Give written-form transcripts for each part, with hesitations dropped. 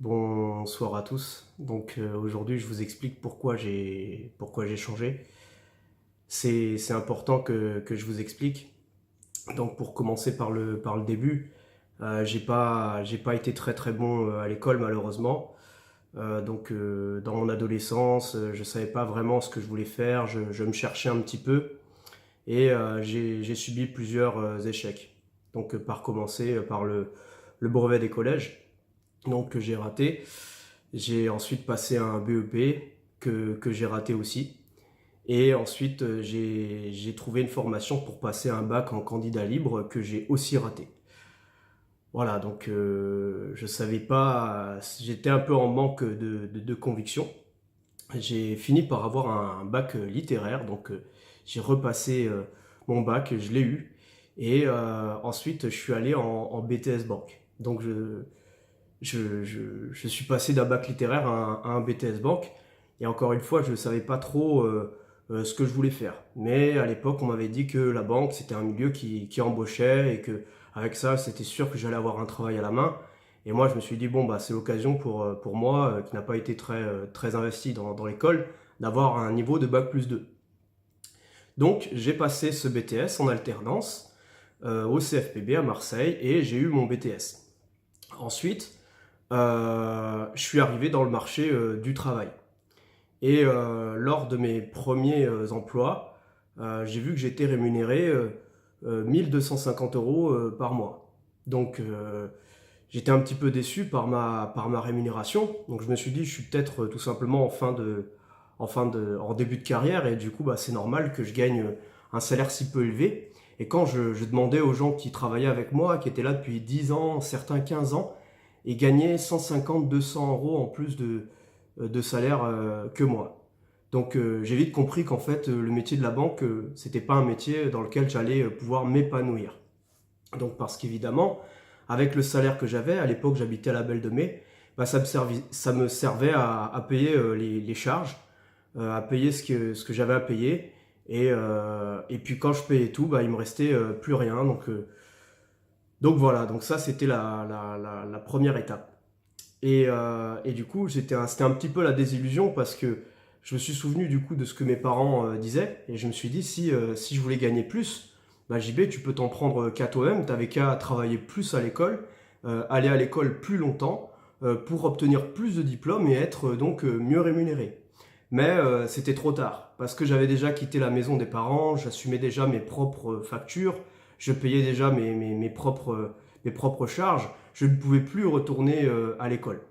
Bonsoir à tous. Aujourd'hui, je vous explique pourquoi j'ai changé. C'est important que je vous explique. Donc, pour commencer par le début, j'ai pas été très très bon à l'école malheureusement. Dans mon adolescence, je savais pas vraiment ce que je voulais faire. Je me cherchais un petit peu et j'ai subi plusieurs échecs. Par commencer par le brevet des collèges, que j'ai raté. J'ai ensuite passé un BEP que j'ai raté aussi. Et ensuite, j'ai trouvé une formation pour passer un bac en candidat libre que j'ai aussi raté. Voilà, je savais pas, j'étais un peu en manque de conviction. J'ai fini par avoir un bac littéraire, j'ai repassé mon bac, je l'ai eu. Et ensuite, je suis allé en BTS Banque. Je suis passé d'un bac littéraire à un BTS Banque. Et encore une fois, je ne savais pas trop ce que je voulais faire. Mais à l'époque, on m'avait dit que la banque, c'était un milieu qui embauchait et que avec ça, c'était sûr que j'allais avoir un travail à la main. Et moi, je me suis dit, bon, bah, c'est l'occasion pour moi, qui n'a pas été très investi dans l'école, d'avoir un niveau de bac plus 2. Donc, j'ai passé ce BTS en alternance au CFPB à Marseille et j'ai eu mon BTS. Ensuite, je suis arrivé dans le marché du travail. Et lors de mes premiers emplois, j'ai vu que j'étais rémunéré 1250 euros par mois. J'étais un petit peu déçu par ma rémunération. Donc je me suis dit, je suis peut-être tout simplement en début de carrière et du coup, bah, c'est normal que je gagne un salaire si peu élevé. Et quand je demandais aux gens qui travaillaient avec moi, qui étaient là depuis 10 ans, certains 15 ans, et gagnaient 150, 200 euros en plus de salaire que moi. J'ai vite compris qu'en fait le métier de la banque c'était pas un métier dans lequel j'allais pouvoir m'épanouir. Donc parce qu'évidemment avec le salaire que j'avais à l'époque, j'habitais à la Belle de Mai, bah, ça me servait à payer les charges, à payer ce que j'avais à payer et puis quand je payais tout, bah, il me restait plus rien. Donc voilà, donc ça c'était la première étape. Et du coup, c'était un petit peu la désillusion parce que je me suis souvenu du coup de ce que mes parents disaient et je me suis dit si je voulais gagner plus, bah JB, tu peux t'en prendre qu'à toi-même, t'avais qu'à travailler plus à l'école, aller à l'école plus longtemps pour obtenir plus de diplômes et être mieux rémunéré. Mais c'était trop tard parce que j'avais déjà quitté la maison des parents, j'assumais déjà mes propres factures, je payais déjà mes propres charges, je ne pouvais plus retourner à l'école.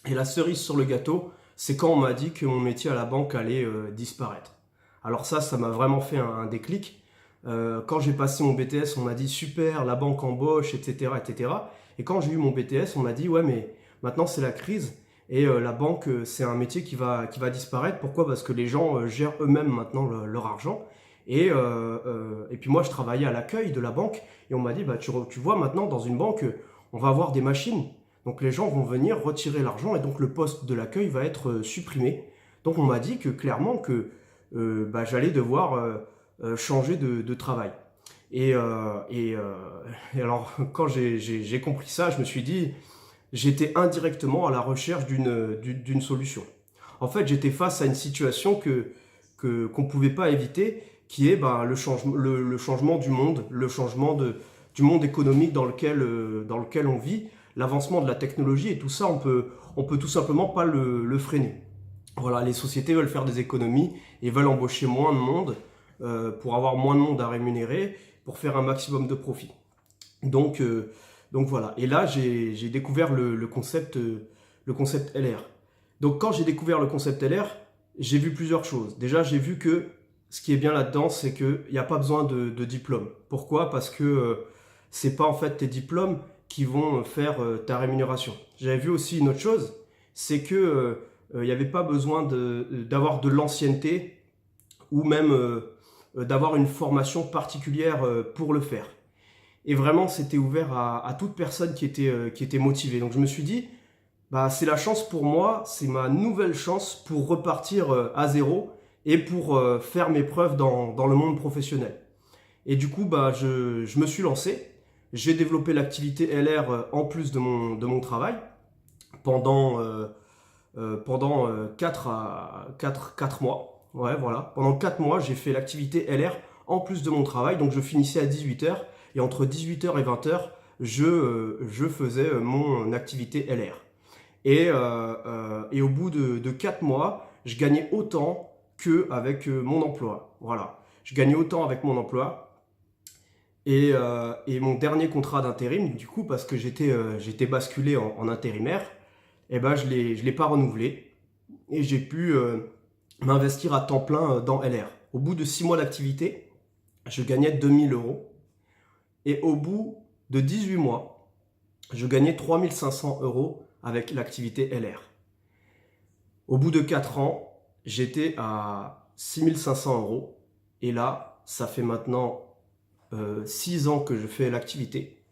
Et la cerise sur le gâteau, c'est quand on m'a dit que mon métier à la banque allait disparaître. Alors ça m'a vraiment fait un déclic. Quand j'ai passé mon BTS, on m'a dit super, la banque embauche, etc., etc. Et quand j'ai eu mon BTS, on m'a dit ouais, mais maintenant c'est la crise et la banque c'est un métier qui va disparaître. Pourquoi? Parce que les gens gèrent eux-mêmes maintenant leur argent. Et puis moi je travaillais à l'accueil de la banque et on m'a dit bah tu vois maintenant dans une banque on va avoir des machines. Donc les gens vont venir retirer l'argent et donc le poste de l'accueil va être supprimé. Donc on m'a dit que clairement que bah, j'allais devoir changer de travail. Et, euh, et, euh, et alors quand j'ai compris ça, je me suis dit, j'étais indirectement à la recherche d'une solution. En fait, j'étais face à une situation qu'on ne pouvait pas éviter, qui est bah, le changement du monde, le changement du monde économique dans lequel on vit, l'avancement de la technologie et tout ça, on peut tout simplement pas le freiner. Voilà, les sociétés veulent faire des économies et veulent embaucher moins de monde pour avoir moins de monde à rémunérer, pour faire un maximum de profit. Donc, euh, donc voilà. Et là, j'ai découvert le concept LR. Donc quand j'ai découvert le concept LR, j'ai vu plusieurs choses. Déjà, j'ai vu que ce qui est bien là-dedans, c'est qu'il n'y a pas besoin de diplôme. Pourquoi? Parce que c'est pas en fait tes diplômes qui vont faire ta rémunération. J'avais vu aussi une autre chose, c'est que il n'y avait pas besoin d'avoir de l'ancienneté ou même d'avoir une formation particulière pour le faire. Et vraiment, c'était ouvert à toute personne qui était motivée. Donc je me suis dit, bah, c'est la chance pour moi, c'est ma nouvelle chance pour repartir à zéro et pour faire mes preuves dans le monde professionnel. Et du coup, bah, je me suis lancé. J'ai développé l'activité LR en plus de mon travail pendant 4 mois. Ouais, voilà. Pendant 4 mois, j'ai fait l'activité LR en plus de mon travail. Donc je finissais à 18h et entre 18h et 20h, je faisais mon activité LR. Et au bout de 4 mois, je gagnais autant qu'avec mon emploi. Voilà. Je gagnais autant avec mon emploi. Et mon dernier contrat d'intérim, du coup, parce que j'étais basculé en intérimaire, eh ben, je l'ai pas renouvelé. Et j'ai pu m'investir à temps plein dans LR. Au bout de 6 mois d'activité, je gagnais 2000 euros. Et au bout de 18 mois, je gagnais 3500 euros avec l'activité LR. Au bout de 4 ans, j'étais à 6500 euros. Et là, ça fait maintenant 6 ans que je fais l'activité.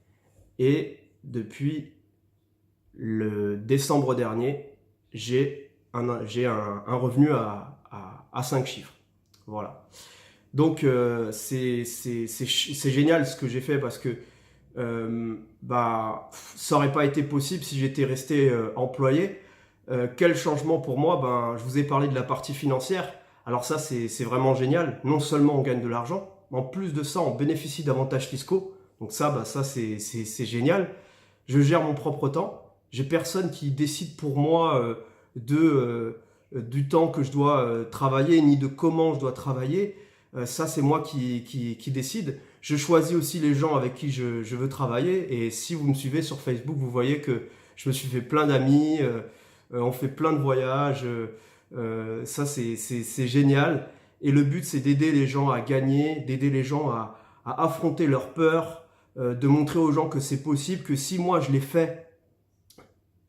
Et depuis le décembre dernier, j'ai un revenu à 5 chiffres. Voilà. Donc, c'est génial ce que j'ai fait parce que ça n'aurait pas été possible si j'étais resté employé. Quel changement pour moi? Je vous ai parlé de la partie financière. Alors ça, c'est vraiment génial. Non seulement on gagne de l'argent, mais en plus de ça, on bénéficie d'avantages fiscaux. Donc ça, c'est génial. Je gère mon propre temps. J'ai personne qui décide pour moi du temps que je dois travailler, ni de comment je dois travailler. Ça, c'est moi qui décide. Je choisis aussi les gens avec qui je veux travailler. Et si vous me suivez sur Facebook, vous voyez que je me suis fait plein d'amis. On fait plein de voyages. Ça, c'est génial. Et le but, c'est d'aider les gens à gagner, d'aider les gens à affronter leurs peurs, de montrer aux gens que c'est possible, que si moi je l'ai fait,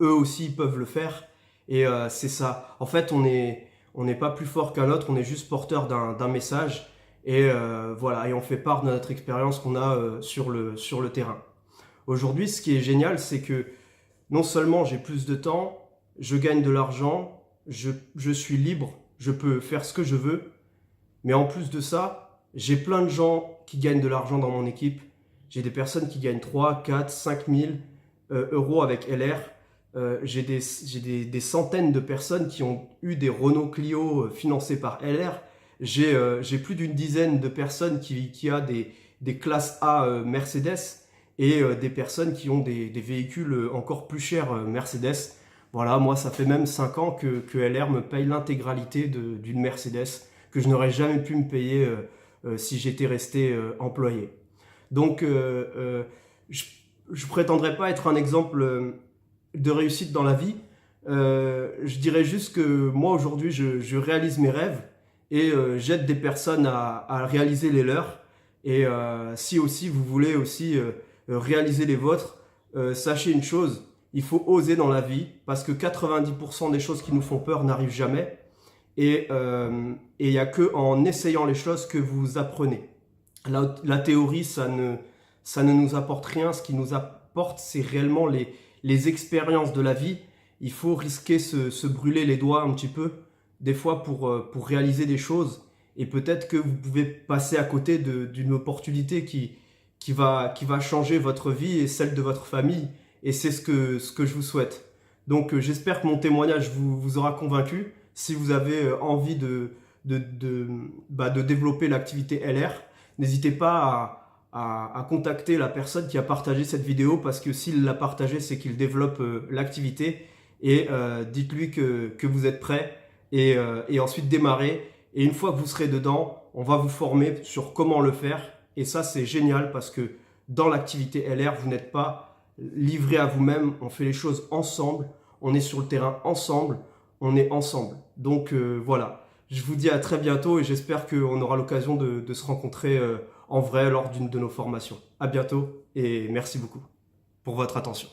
eux aussi peuvent le faire. Et c'est ça. En fait, on n'est pas plus fort qu'un autre, on est juste porteur d'un message. Et voilà, et on fait part de notre expérience qu'on a sur le terrain. Aujourd'hui, ce qui est génial, c'est que non seulement j'ai plus de temps, je gagne de l'argent, je suis libre, je peux faire ce que je veux, mais en plus de ça, j'ai plein de gens qui gagnent de l'argent dans mon équipe. J'ai des personnes qui gagnent 3, 4, 5 000 euros avec LR. J'ai des centaines de personnes qui ont eu des Renault Clio financés par LR. J'ai plus d'une dizaine de personnes qui a des classes A Mercedes et des personnes qui ont des véhicules encore plus chers Mercedes. Voilà, moi ça fait même 5 ans que LR me paye l'intégralité d'une Mercedes que je n'aurais jamais pu me payer si j'étais resté employé. Donc je prétendrai pas être un exemple de réussite dans la vie. Je dirais juste que moi aujourd'hui je réalise mes rêves et j'aide des personnes à réaliser les leurs. Et si aussi vous voulez aussi réaliser les vôtres, sachez une chose, il faut oser dans la vie parce que 90% des choses qui nous font peur n'arrivent jamais. Et il n'y a qu'en essayant les choses que vous apprenez. La théorie, ça ne nous apporte rien. Ce qui nous apporte, c'est réellement les expériences de la vie. Il faut risquer se brûler les doigts un petit peu, des fois pour réaliser des choses. Et peut-être que vous pouvez passer à côté d'une opportunité qui va changer votre vie et celle de votre famille. Et c'est ce que je vous souhaite. Donc j'espère que mon témoignage vous aura convaincu. Si vous avez envie de développer l'activité LR, n'hésitez pas à contacter la personne qui a partagé cette vidéo parce que s'il l'a partagée, c'est qu'il développe l'activité. Et dites-lui que vous êtes prêt et ensuite démarrez. Et une fois que vous serez dedans, on va vous former sur comment le faire. Et ça, c'est génial parce que dans l'activité LR, vous n'êtes pas livré à vous-même. On fait les choses ensemble. On est sur le terrain ensemble. On est ensemble. Donc voilà, je vous dis à très bientôt et j'espère qu'on aura l'occasion de se rencontrer en vrai lors d'une de nos formations. À bientôt et merci beaucoup pour votre attention.